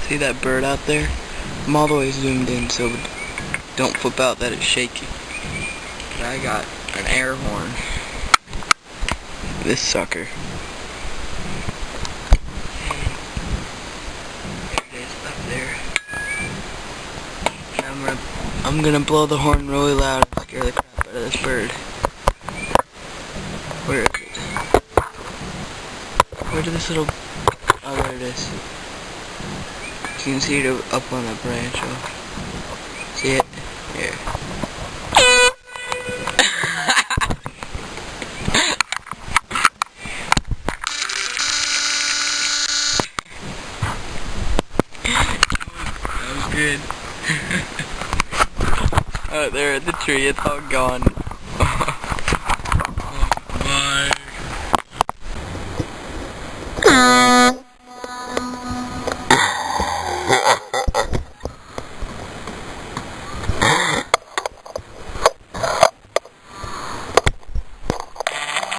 See that bird out there? I'm all the way zoomed in so don't flip out that it's shaky. But I got an air horn. This sucker. There it is up there. And I'm gonna blow the horn really loud and scare the crap out of this bird. Where is it? Where did this little... Oh, there it is. You can see it up on a branch. Oh. See it? Here. That was good. Oh, there at the tree, it's all gone.